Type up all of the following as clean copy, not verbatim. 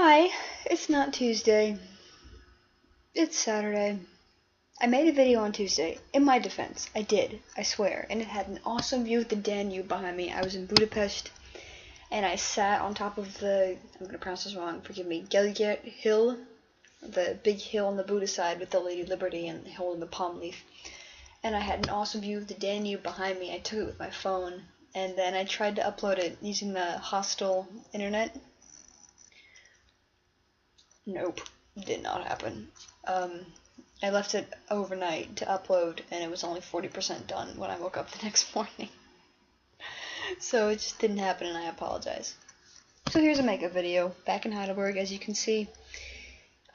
Hi, it's not Tuesday. It's Saturday. I made a video on Tuesday. In my defense, I did, I swear, and it had an awesome view of the Danube behind me. I was in Budapest, and I sat on top of the, I'm going to pronounce this wrong, forgive me, Gellért Hill, the big hill on the Buda side with the Lady Liberty and the hill in the palm leaf. And I had an awesome view of the Danube behind me. I took it with my phone, and then I tried to upload it using the hostile internet. Nope, did not happen. I left it overnight to upload, and it was only 40% done when I woke up the next morning. So it just didn't happen, and I apologize. So here's a makeup video, back in Heidelberg, as you can see.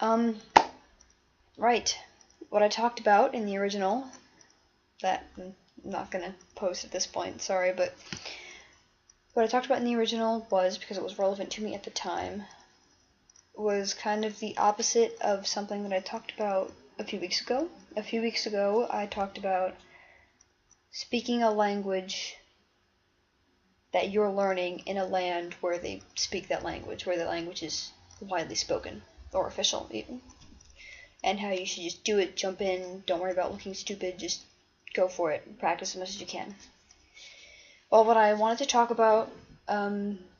Right, what I talked about in the original, that I'm not going to post at this point, sorry, but what I talked about in the original was, because it was relevant to me at the time, was kind of the opposite of something that I talked about a few weeks ago. A few weeks ago, I talked about speaking a language that you're learning in a land where they speak that language, where the language is widely spoken, or official even, and how you should just do it, jump in, don't worry about looking stupid, just go for it, practice as much as you can. Well, what I wanted to talk about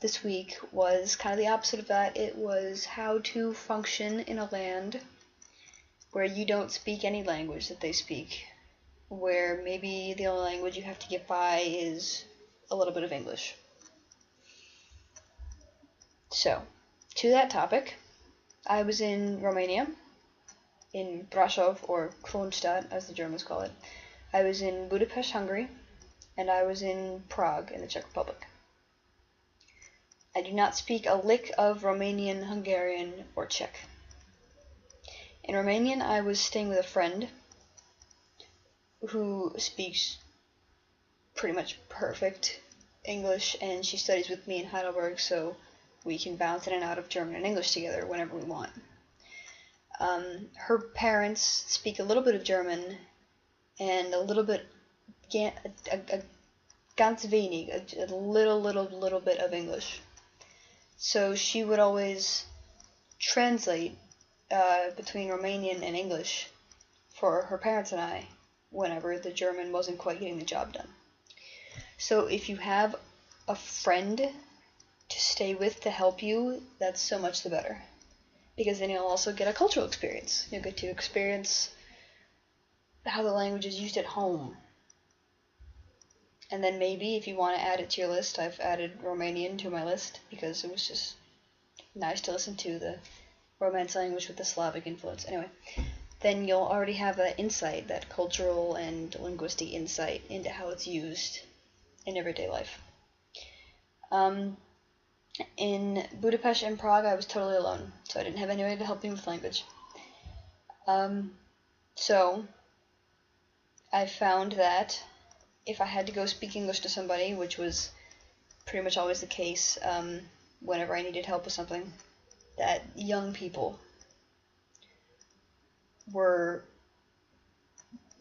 this week was kind of the opposite of that. It was how to function in a land where you don't speak any language that they speak, where maybe the only language you have to get by is a little bit of English. So, to that topic, I was in Romania, in Brașov, or Kronstadt, as the Germans call it. I was in Budapest, Hungary, and I was in Prague, in the Czech Republic. I do not speak a lick of Romanian, Hungarian, or Czech. In Romanian, I was staying with a friend who speaks pretty much perfect English, and she studies with me in Heidelberg, so we can bounce in and out of German and English together whenever we want. Her parents speak a little bit of German and a little bit, ganz wenig, a little bit of English. So she would always translate between Romanian and English for her parents and I whenever the German wasn't quite getting the job done. So if you have a friend to stay with to help you, that's so much the better. Because then you'll also get a cultural experience. You'll get to experience how the language is used at home. And then maybe if you want to add it to your list, I've added Romanian to my list because it was just nice to listen to the Romance language with the Slavic influence. Anyway, then you'll already have that insight, that cultural and linguistic insight into how it's used in everyday life. In Budapest and Prague, I was totally alone, so I didn't have anybody to help me with language. So I found that if I had to go speak English to somebody, which was pretty much always the case whenever I needed help with something, that young people were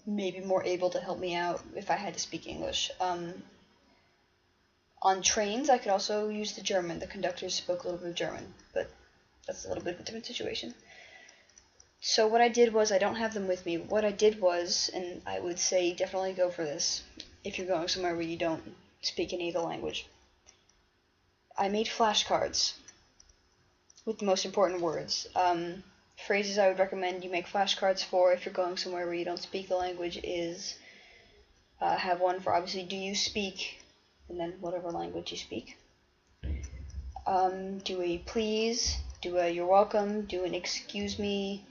maybe more able to help me out if I had to speak English. On trains, I could also use the German. The conductors spoke a little bit of German, but that's a little bit of a different situation. So what I did was, I don't have them with me, what I did was, and I would say definitely go for this if you're going somewhere where you don't speak any of the language, I made flashcards with the most important words. Phrases I would recommend you make flashcards for if you're going somewhere where you don't speak the language is have one for, obviously, do you speak, and then whatever language you speak. Do a please, do a you're welcome, do an excuse me,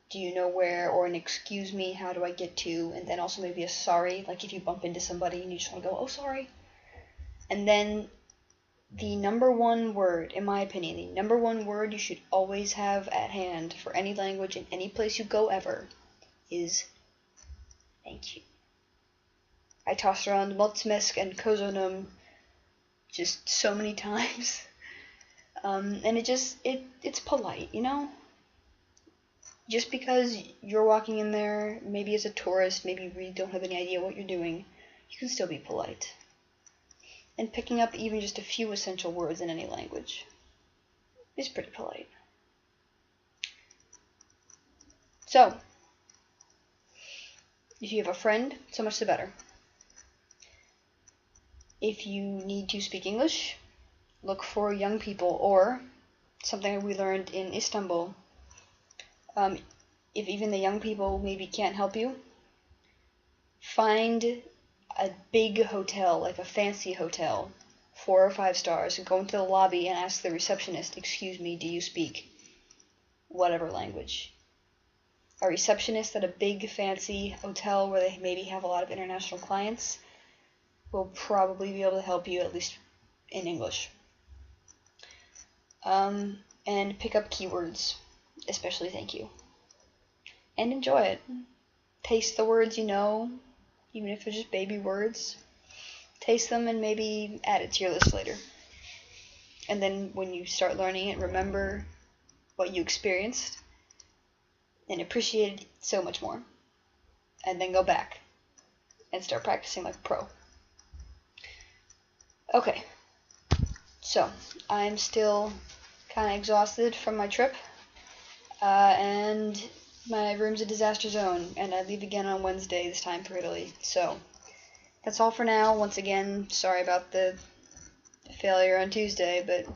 do you know where, or an excuse me, how do I get to, and then also maybe a sorry, like if you bump into somebody and you just want to go, oh, sorry. And then the number one word, in my opinion, the number one word you should always have at hand for any language in any place you go ever is thank you. I tossed around mulțumesc and köszönöm just so many times. And it's polite, you know? Just because you're walking in there, maybe as a tourist, maybe you really don't have any idea what you're doing, you can still be polite. And picking up even just a few essential words in any language is pretty polite. So, if you have a friend, so much the better. If you need to speak English, look for young people, or something we learned in Istanbul. If even the young people maybe can't help you, find a big hotel, like a fancy hotel, 4 or 5 stars, and go into the lobby and ask the receptionist, "Excuse me, do you speak whatever language?" A receptionist at a big fancy hotel where they maybe have a lot of international clients will probably be able to help you, at least in English. And pick up keywords, especially thank you. And enjoy it. Taste the words you know, even if they're just baby words. Taste them and maybe add it to your list later. And then when you start learning it, remember what you experienced and appreciate it so much more. And then go back and start practicing like a pro. Okay, so I'm still kind of exhausted from my trip, and my room's a disaster zone, and I leave again on Wednesday, this time for Italy. So that's all for now. Once again, sorry about the failure on Tuesday, but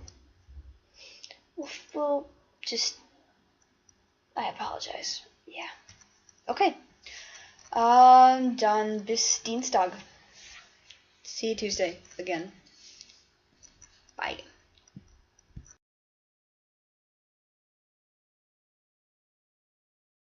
we'll just, I apologize. Yeah. Okay. Dann bis Dienstag. See you Tuesday again.